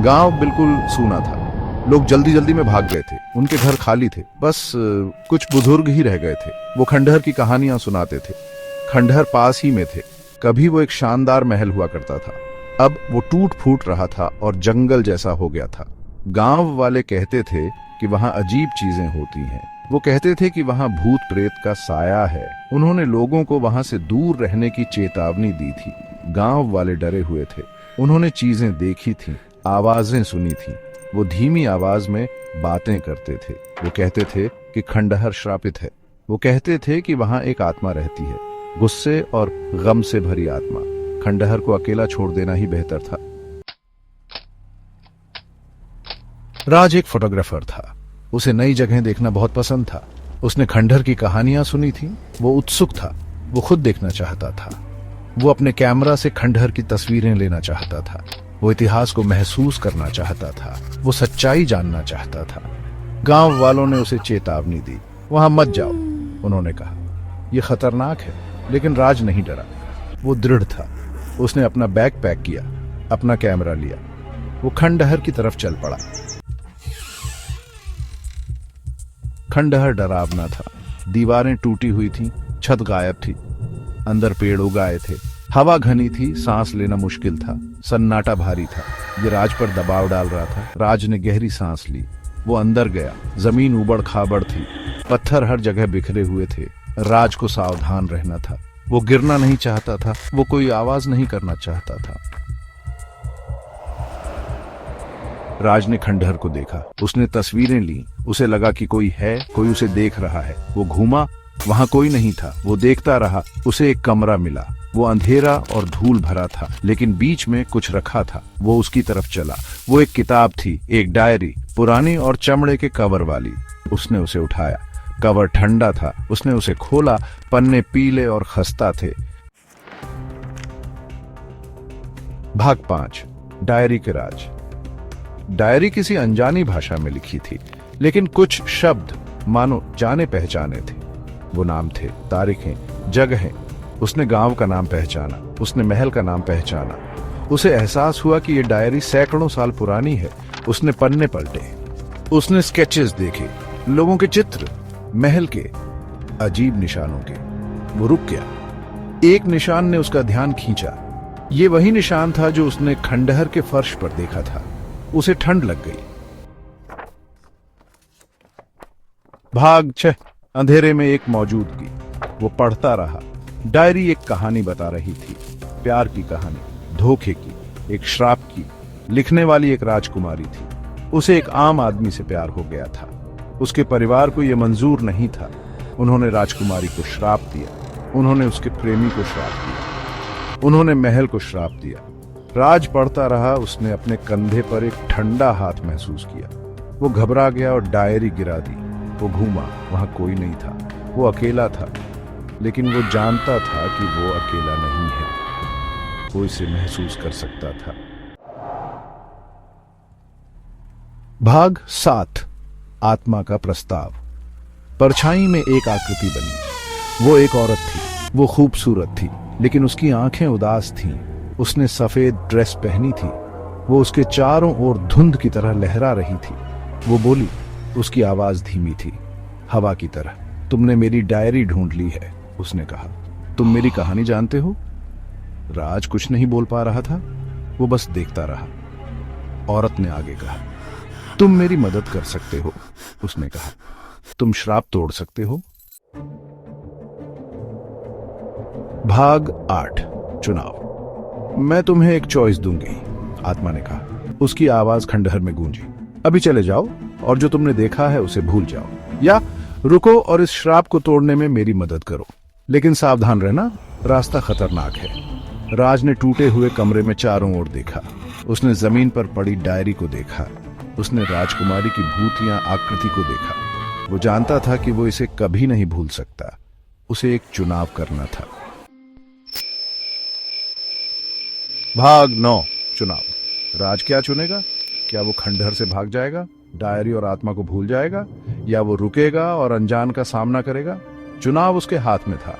गांव बिल्कुल सूना था। लोग जल्दी जल्दी में भाग गए थे। उनके घर खाली थे, बस कुछ बुजुर्ग ही रह गए थे। वो खंडहर की कहानियां सुनाते थे। खंडहर पास ही में थे। कभी वो एक शानदार महल हुआ करता था, अब वो टूट फूट रहा था और जंगल जैसा हो गया था। गांव वाले कहते थे कि वहां अजीब चीजें होती हैं। वो कहते थे कि वहां भूत प्रेत का साया है। उन्होंने लोगों को वहां से दूर रहने की चेतावनी दी थी। गांव वाले डरे हुए थे। उन्होंने चीजें देखी थी, आवाजें सुनी थी। वो धीमी आवाज में बातें करते थे। वो कहते थे कि खंडहर श्रापित है। वो कहते थे कि वहां एक आत्मा रहती है, गुस्से और गम से भरी आत्मा। खंडहर को अकेला छोड़ देना ही बेहतर था। राज एक फोटोग्राफर था। उसे नई जगह देखना बहुत पसंद था। उसने खंडहर की कहानियां सुनी थी। वो उत्सुक था। वो खुद देखना चाहता था। वो अपने कैमरा से खंडहर की तस्वीरें लेना चाहता था। वो इतिहास को महसूस करना चाहता था। वो सच्चाई जानना चाहता था। गांव वालों ने उसे चेतावनी दी, वहां मत जाओ। उन्होंने कहा, यह खतरनाक है। लेकिन राज नहीं डरा। वो दृढ़ था। उसने अपना बैग पैक किया, अपना कैमरा लिया। वो खंडहर की तरफ चल पड़ा। खंडहर डरावना था। दीवारें टूटी हुई थीं, छत गायब थी, अंदर पेड़ उगाए थे। हवा घनी थी, सांस लेना मुश्किल था। सन्नाटा भारी था। ये राज पर दबाव डाल रहा था। राज ने गहरी सांस ली। वो अंदर गया। जमीन उबड़ खाबड़ थी, पत्थर हर जगह बिखरे हुए थे। राज को सावधान रहना था। वो गिरना नहीं चाहता था। वो कोई आवाज नहीं करना चाहता था। राज ने खंडहर को देखा। उसने तस्वीरें ली। उसे लगा कि कोई है, कोई उसे देख रहा है। वो घूमा, वहां कोई नहीं था। वो देखता रहा। उसे एक कमरा मिला। वो अंधेरा और धूल भरा था, लेकिन बीच में कुछ रखा था। वो उसकी तरफ चला। वो एक किताब थी, एक डायरी, पुरानी और चमड़े के कवर वाली। उसने उसे उठाया। कवर ठंडा था। उसने उसे खोला। पन्ने पीले और खस्ता थे। भाग 5, डायरी के राज। डायरी किसी अनजानी भाषा में लिखी थी, लेकिन कुछ शब्द मानो जाने पहचाने थे। वो नाम थे, तारीखें, जगहें। उसने गांव का नाम पहचाना। उसने महल का नाम पहचाना। उसे एहसास हुआ कि यह डायरी सैकड़ों साल पुरानी है। उसने पन्ने पलटे। उसने स्केचेस देखे, लोगों के चित्र, महल के, अजीब निशानों के। वो रुक गया। एक निशान ने उसका ध्यान खींचा। ये वही निशान था जो उसने खंडहर के फर्श पर देखा था। उसे ठंड लग गई। भाग 6, अंधेरे में एक मौजूदगी। वो पढ़ता रहा। डायरी एक कहानी बता रही थी, प्यार की कहानी, धोखे की, एक श्राप की। लिखने वाली एक राजकुमारी थी। उसे एक आम आदमी से प्यार हो गया था। उसके परिवार को यह मंजूर नहीं था। उन्होंने राजकुमारी को श्राप दिया। उन्होंने उसके प्रेमी को श्राप दिया। उन्होंने महल को श्राप दिया। राज पढ़ता रहा। उसने अपने कंधे पर एक ठंडा हाथ महसूस किया। वो घबरा गया और डायरी गिरा दी। वो घूमा, वहां कोई नहीं था। वो अकेला था, लेकिन वो जानता था कि वो अकेला नहीं है। वो इसे महसूस कर सकता था। भाग 7, आत्मा का प्रस्ताव। परछाई में एक आकृति बनी। वो एक औरत थी। वो खूबसूरत थी, लेकिन उसकी आंखें उदास थीं। उसने सफेद ड्रेस पहनी थी। वो उसके चारों ओर धुंध की तरह लहरा रही थी। वो बोली। उसकी आवाज धीमी थी, हवा की तरह। तुमने मेरी डायरी ढूंढ ली है, उसने कहा। तुम मेरी कहानी जानते हो? राज कुछ नहीं बोल पा रहा था। वो बस देखता रहा। औरत ने आगे कहा, तुम मेरी मदद कर सकते हो, उसने कहा। तुम श्राप तोड़ सकते हो। भाग 8, चुनाव। मैं तुम्हें एक चॉइस दूंगी, आत्मा ने कहा। उसकी आवाज खंडहर में गूंजी। अभी चले जाओ और जो तुमने देखा है उसे भूल जाओ, या रुको और इस श्राप को तोड़ने में मेरी मदद करो। लेकिन सावधान रहना, रास्ता खतरनाक है। राज ने टूटे हुए कमरे में चारों ओर देखा। उसने जमीन पर पड़ी डायरी को देखा। उसने राजकुमारी की भूतिया आकृति को देखा। वो जानता था कि वो इसे कभी नहीं भूल सकता। उसे एक चुनाव करना था। भाग 9, चुनाव। राज क्या चुनेगा? क्या वो खंडहर से भाग जाएगा, डायरी और आत्मा को भूल जाएगा, या वो रुकेगा और अनजान का सामना करेगा? चुनाव उसके हाथ में था।